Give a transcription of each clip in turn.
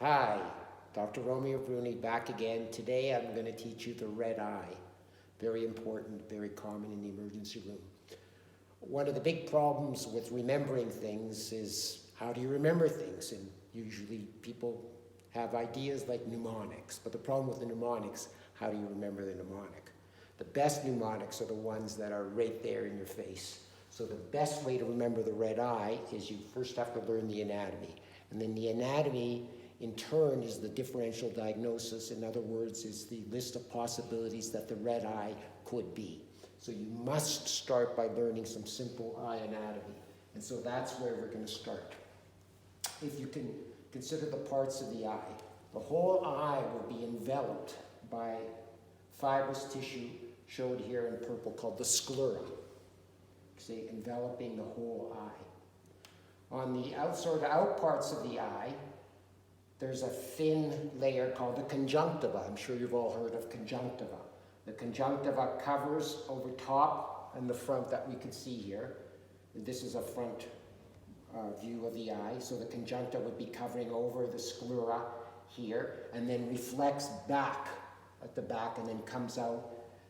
Hi, Dr. Romeo Bruni back again. Today I'm going to teach you the red eye. Very important, very common in the emergency room. One of the big problems with remembering things is how do you remember things? And usually people have ideas like mnemonics, but the problem with the mnemonics, how do you remember the mnemonic? The best mnemonics are the ones that are right there in your face. So the best way to remember the red eye is you first have to learn the anatomy. And then the anatomy in turn is the differential diagnosis. In other words, is the list of possibilities that the red eye could be. So you must start by learning some simple eye anatomy. And so that's where we're going to start. If you can consider the parts of the eye, the whole eye will be enveloped by fibrous tissue showed here in purple called the sclera. See, enveloping the whole eye. On the out parts of the eye, there's a thin layer called the conjunctiva. I'm sure you've all heard of conjunctiva. The conjunctiva covers over top and the front that we can see here. This is a front view of the eye. So the conjunctiva would be covering over the sclera here and then reflects back at the back and then comes out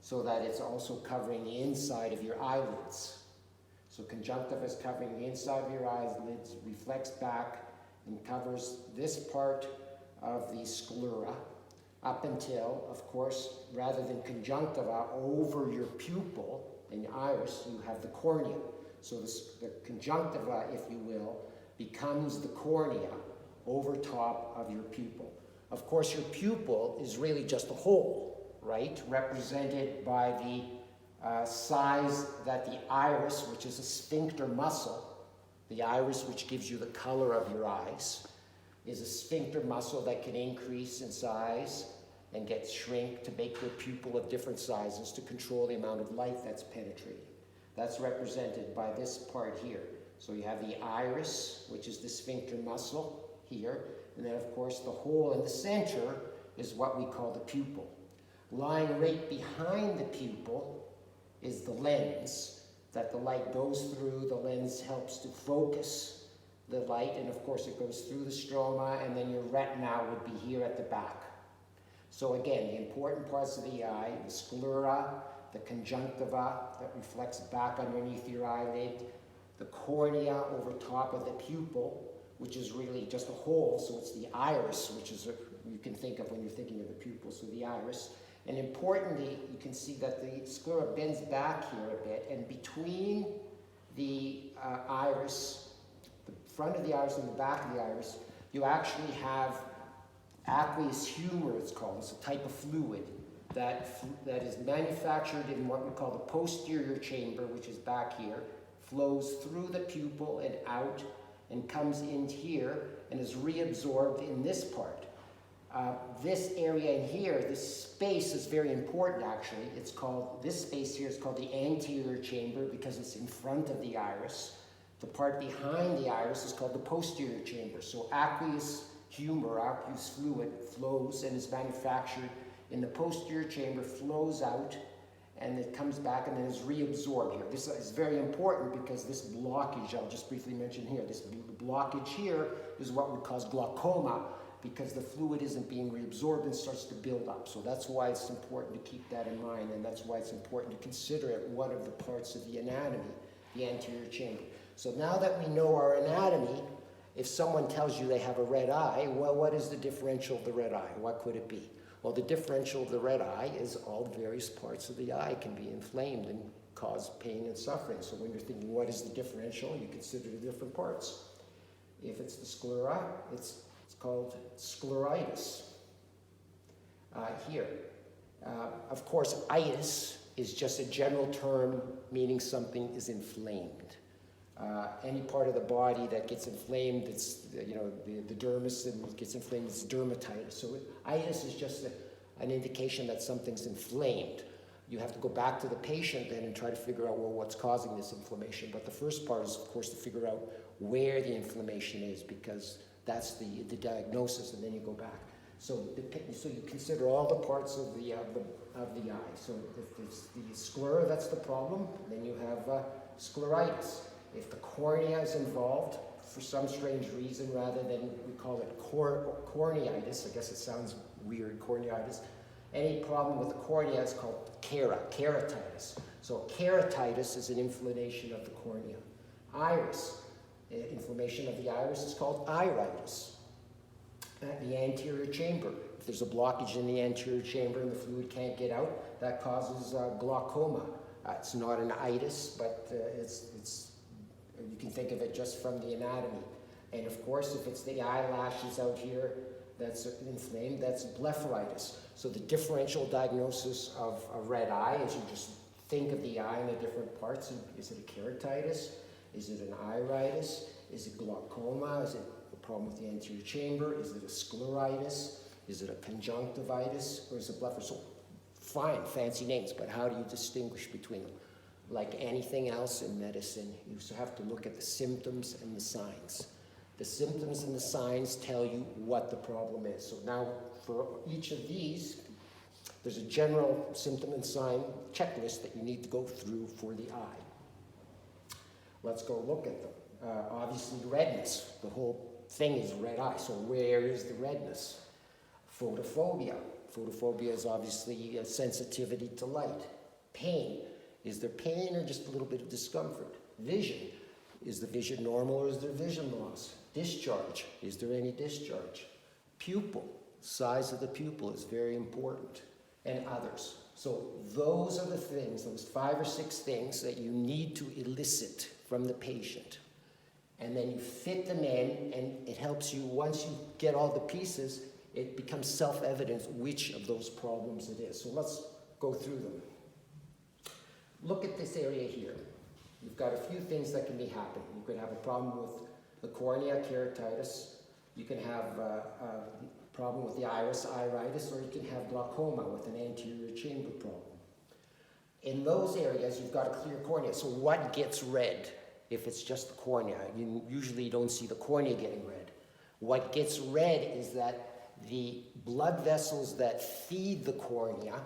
so that it's also covering the inside of your eyelids. So conjunctiva is covering the inside of your eyelids, reflects back, and covers this part of the sclera up until, of course, rather than conjunctiva over your pupil and your iris, you have the cornea. So the conjunctiva, if you will, becomes the cornea over top of your pupil. Of course, your pupil is really just a hole, right? Represented by the size that the iris, which is a sphincter muscle, the iris, which gives you the color of your eyes, is a sphincter muscle that can increase in size and get shrink to make your pupil of different sizes to control the amount of light that's penetrating. That's represented by this part here. So you have the iris, which is the sphincter muscle here, and then of course the hole in the center is what we call the pupil. Lying right behind the pupil is the lens that the light goes through. The lens helps to focus the light, and of course it goes through the stroma, and then your retina would be here at the back. So again, the important parts of the eye, the sclera, the conjunctiva that reflects back underneath your eyelid, the cornea over top of the pupil, which is really just a hole, so it's the iris, which is you can think of when you're thinking of the pupil, so the iris. And importantly, you can see that the sclera bends back here a bit, and between the iris, the front of the iris and the back of the iris, you actually have aqueous humor, it's called. It's a type of fluid that is manufactured in what we call the posterior chamber, which is back here, flows through the pupil and out, and comes in here, and is reabsorbed in this part. This area in here, this space is very important actually. It's called, this space here is called the anterior chamber because it's in front of the iris. The part behind the iris is called the posterior chamber. So aqueous humor, aqueous fluid flows and is manufactured in the posterior chamber, flows out, and it comes back and then is reabsorbed here. This is very important because this blockage, I'll just briefly mention here, this blockage here is what would cause glaucoma, because the fluid isn't being reabsorbed and starts to build up. So that's why it's important to keep that in mind, and that's why it's important to consider it one of the parts of the anatomy, the anterior chamber. So now that we know our anatomy, if someone tells you they have a red eye, well, what is the differential of the red eye? What could it be? Well, the differential of the red eye is all various parts of the eye can be inflamed and cause pain and suffering. So when you're thinking, what is the differential, you consider the different parts. If it's the sclera, it's called scleritis here. Of course, itis is just a general term meaning something is inflamed. Any part of the body that gets inflamed, it's, you know, the dermis and gets inflamed, it's dermatitis. So itis is just an indication that something's inflamed. You have to go back to the patient then and try to figure out, well, what's causing this inflammation. But the first part is, of course, to figure out where the inflammation is, because that's the diagnosis, and then you go back. So you consider all the parts of the eye. So if it's the sclera, that's the problem, then you have scleritis. If the cornea is involved, for some strange reason, rather than, we call it corneaitis, I guess it sounds weird, corneaitis. Any problem with the cornea is called keratitis. So keratitis is an inflammation of the cornea. Iris, inflammation of the iris is called iritis. The anterior chamber, if there's a blockage in the anterior chamber and the fluid can't get out, that causes glaucoma. It's not an itis, but you can think of it just from the anatomy. And of course, if it's the eyelashes out here that's inflamed, that's blepharitis. So the differential diagnosis of a red eye is you just think of the eye in the different parts. Is it a keratitis? Is it an iritis? Is it glaucoma? Is it a problem with the anterior chamber? Is it a scleritis? Is it a conjunctivitis? Or is it blepharitis? So fine, fancy names, but how do you distinguish between them? Like anything else in medicine, you have to look at the symptoms and the signs. The symptoms and the signs tell you what the problem is. So now, for each of these, there's a general symptom and sign checklist that you need to go through for the eye. Let's go look at them. Obviously, redness. The whole thing is red eye. So where is the redness? Photophobia. Photophobia is obviously a sensitivity to light. Pain. Is there pain or just a little bit of discomfort? Vision. Is the vision normal or is there vision loss? Discharge. Is there any discharge? Pupil. Size of the pupil is very important. And others. So those are the things, those 5 or 6 things that you need to elicit from the patient. And then you fit them in, and it helps you, once you get all the pieces, it becomes self-evident which of those problems it is. So let's go through them. Look at this area here. You've got a few things that can be happening. You could have a problem with the cornea, keratitis. You can have a problem with the iris, iritis, or you can have glaucoma with an anterior chamber problem. In those areas, you've got a clear cornea. So what gets red if it's just the cornea? You usually don't see the cornea getting red. What gets red is that the blood vessels that feed the cornea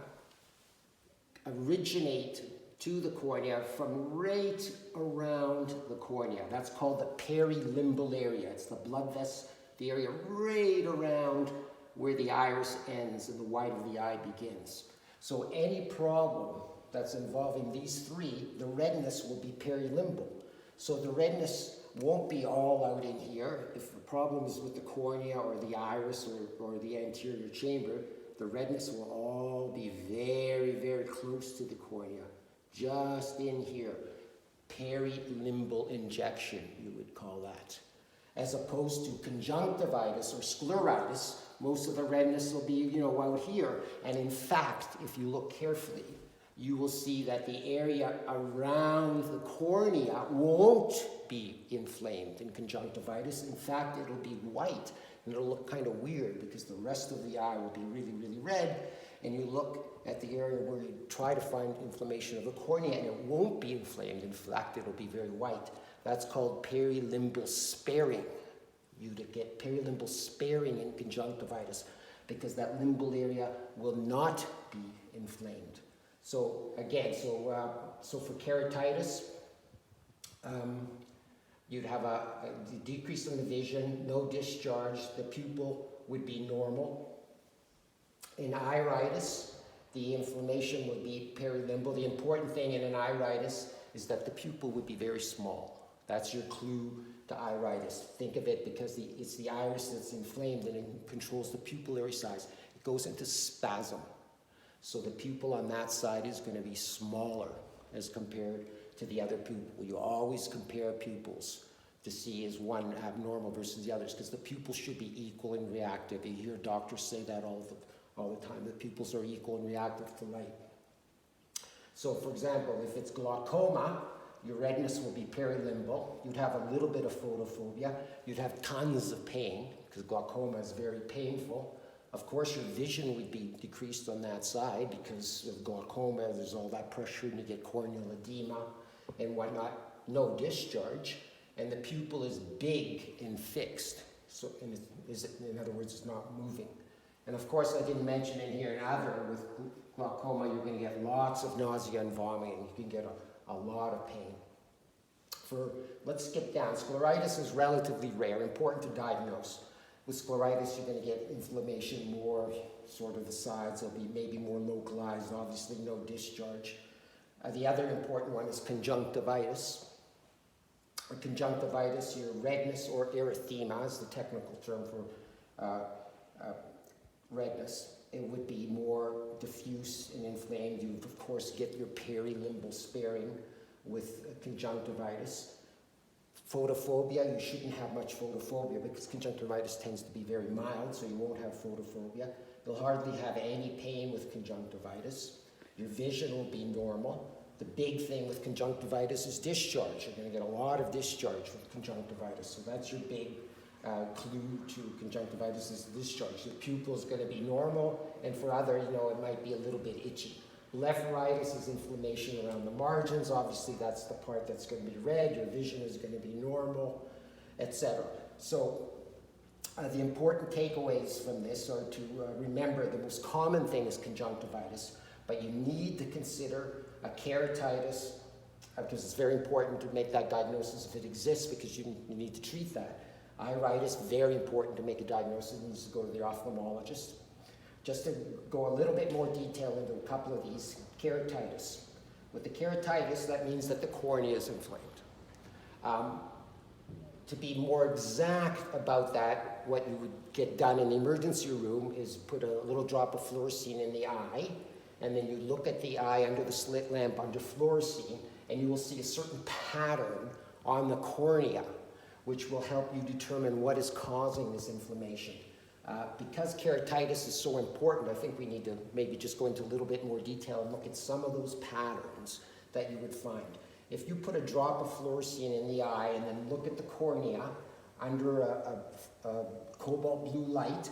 originate to the cornea from right around the cornea. That's called the perilimbal area. It's the blood vessel, the area right around where the iris ends and the white of the eye begins. So any problem that's involving these 3, the redness will be perilimbal. So the redness won't be all out in here. If the problem is with the cornea or the iris or the anterior chamber, the redness will all be very, very close to the cornea. Just in here. Perilimbal injection, you would call that. As opposed to conjunctivitis or scleritis, most of the redness will be, out here. And in fact, if you look carefully, you will see that the area around the cornea won't be inflamed in conjunctivitis. In fact, it'll be white, and it'll look kind of weird because the rest of the eye will be really, really red. And you look at the area where you try to find inflammation of the cornea, and it won't be inflamed. In fact, it'll be very white. That's called perilimbal sparing. You get perilimbal sparing in conjunctivitis because that limbal area will not be inflamed. So again, so for keratitis, you'd have a decrease in the vision, no discharge, the pupil would be normal. In iritis, the inflammation would be perilimbal. The important thing in an iritis is that the pupil would be very small. That's your clue to iritis. Think of it because it's the iris that's inflamed and it controls the pupillary size. It goes into spasm. So the pupil on that side is going to be smaller as compared to the other pupil. You always compare pupils to see is one abnormal versus the others because the pupils should be equal and reactive. You hear doctors say that all the time. The pupils are equal and reactive to light. So for example, if it's glaucoma, your redness will be perilimbal. You'd have a little bit of photophobia. You'd have tons of pain because glaucoma is very painful. Of course, your vision would be decreased on that side because of glaucoma. There's all that pressure and you get corneal edema and whatnot. No discharge. And the pupil is big and fixed. So, in other words, it's not moving. And of course, I didn't mention in here, with glaucoma, you're going to get lots of nausea and vomiting. You can get a lot of pain. Let's skip down. Scleritis is relatively rare, important to diagnose. With scleritis, you're going to get inflammation more sort of the sides. They'll be maybe more localized, obviously no discharge. The other important one is conjunctivitis. Conjunctivitis, your redness or erythema is the technical term for redness. It would be more diffuse and inflamed. You, of course, get your perilimbal sparing with conjunctivitis. Photophobia, you shouldn't have much photophobia because conjunctivitis tends to be very mild, so you won't have photophobia. You'll hardly have any pain with conjunctivitis. Your vision will be normal. The big thing with conjunctivitis is discharge. You're going to get a lot of discharge with conjunctivitis, so that's your big clue to conjunctivitis is discharge. The pupil is going to be normal, and for other, it might be a little bit itchy. Blepharitis is inflammation around the margins. Obviously, that's the part that's going to be red. Your vision is going to be normal, etc. So the important takeaways from this are to remember the most common thing is conjunctivitis, but you need to consider a keratitis because it's very important to make that diagnosis if it exists because you need to treat that. Iritis, very important to make a diagnosis. It needs to go to the ophthalmologist. Just to go a little bit more detail into a couple of these, keratitis. With the keratitis, that means that the cornea is inflamed. To be more exact about that, what you would get done in the emergency room is put a little drop of fluorescein in the eye, and then you look at the eye under the slit lamp under fluorescein, and you will see a certain pattern on the cornea, which will help you determine what is causing this inflammation. Because keratitis is so important, I think we need to maybe just go into a little bit more detail and look at some of those patterns that you would find. If you put a drop of fluorescein in the eye and then look at the cornea under a cobalt blue light,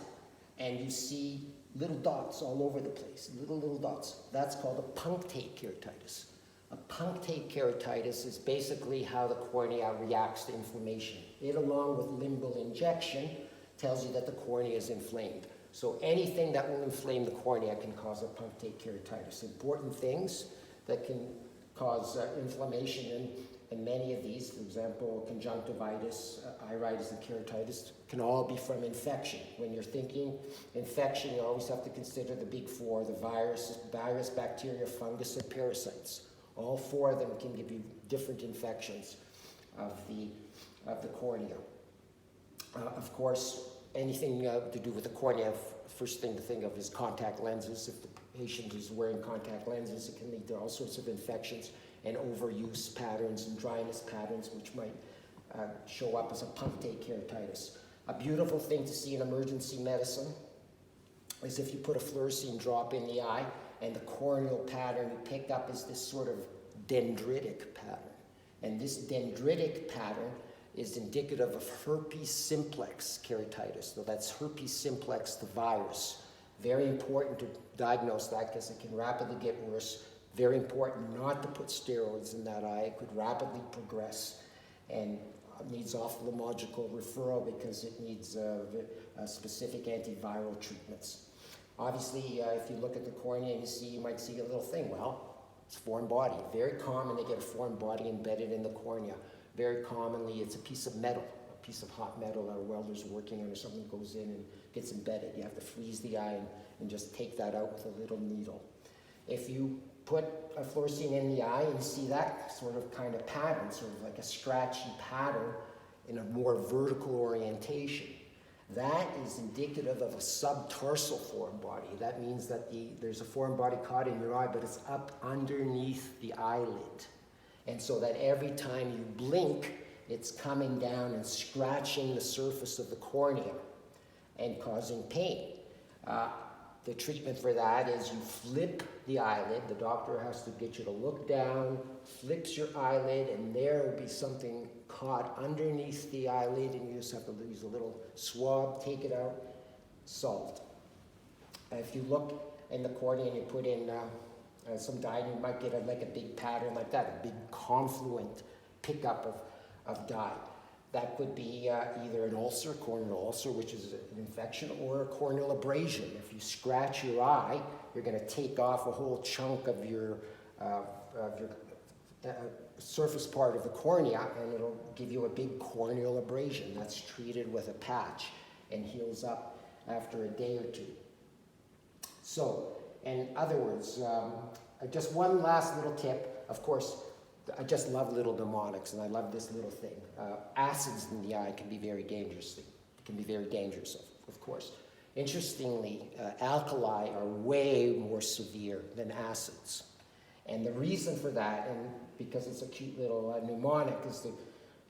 and you see little dots all over the place, little dots, that's called a punctate keratitis. A punctate keratitis is basically how the cornea reacts to inflammation. It, along with limbal injection, tells you that the cornea is inflamed. So anything that will inflame the cornea can cause a punctate keratitis. Important things that can cause inflammation in many of these, for example, conjunctivitis, iritis, and keratitis, can all be from infection. When you're thinking infection, you always have to consider the big four, the virus, bacteria, fungus, and parasites. All four of them can give you different infections of the cornea. Of course, anything to do with the cornea, first thing to think of is contact lenses. If the patient is wearing contact lenses, it can lead to all sorts of infections and overuse patterns and dryness patterns, which might show up as a punctate keratitis. A beautiful thing to see in emergency medicine is if you put a fluorescein drop in the eye and the corneal pattern you pick up is this sort of dendritic pattern. And this dendritic pattern is indicative of herpes simplex keratitis. So that's herpes simplex, the virus. Very important to diagnose that because it can rapidly get worse. Very important not to put steroids in that eye. It could rapidly progress and needs ophthalmological referral because it needs specific antiviral treatments. Obviously, if you look at the cornea, you might see a little thing. Well, it's foreign body. Very common to get a foreign body embedded in the cornea. Very commonly, it's a piece of metal, a piece of hot metal that a welder's working on or something goes in and gets embedded. You have to freeze the eye and just take that out with a little needle. If you put a fluorescein in the eye and you see that sort of kind of pattern, sort of like a scratchy pattern in a more vertical orientation, that is indicative of a subtarsal foreign body. That means that there's a foreign body caught in your eye, but it's up underneath the eyelid. And so that every time you blink, it's coming down and scratching the surface of the cornea and causing pain. The treatment for that is you flip the eyelid. The doctor has to get you to look down, flips your eyelid, and there will be something caught underneath the eyelid, and you just have to use a little swab, take it out, solved. If you look in the cornea and you put in some dye, you might get like a big pattern like that, a big confluent pickup of dye. That could be either an ulcer, corneal ulcer, which is an infection, or a corneal abrasion. If you scratch your eye, you're going to take off a whole chunk of your surface part of the cornea, and it'll give you a big corneal abrasion that's treated with a patch and heals up after a day or two. So, in other words, just one last little tip. Of course, I just love little mnemonics, and I love this little thing. Acids in the eye can be very dangerous. Of course. Interestingly, alkali are way more severe than acids. And the reason for that, and because it's a cute little mnemonic, is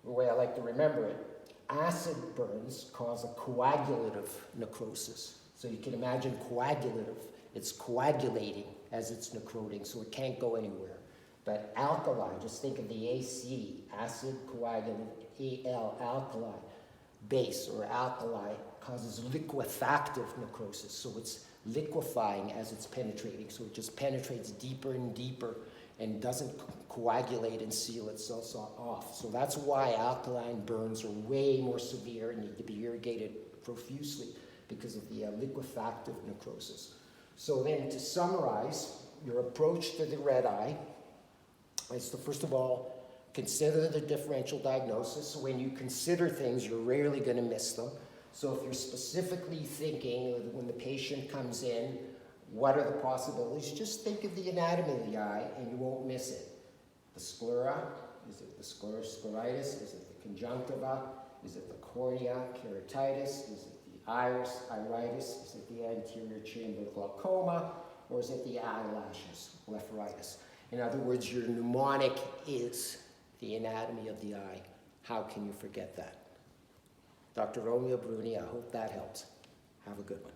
the way I like to remember it. Acid burns cause a coagulative necrosis. So you can imagine coagulative. It's coagulating as it's necroting, so it can't go anywhere. But alkali, just think of the AC, acid coagulant, Al, alkali, base or alkali, causes liquefactive necrosis. So it's liquefying as it's penetrating. So it just penetrates deeper and deeper and doesn't coagulate and seal itself off. So that's why alkaline burns are way more severe and need to be irrigated profusely because of the liquefactive necrosis. So then to summarize, your approach to the red eye is to, first of all, consider the differential diagnosis. When you consider things, you're rarely going to miss them. So if you're specifically thinking when the patient comes in, what are the possibilities? Just think of the anatomy of the eye and you won't miss it. The sclera, is it the scleritis? Is it the conjunctiva? Is it the cornea, keratitis? Is it the iris, iritis? Is it the anterior chamber glaucoma? Or is it the eyelashes, blepharitis? In other words, your mnemonic is the anatomy of the eye. How can you forget that? Dr. Romeo Bruni, I hope that helps. Have a good one.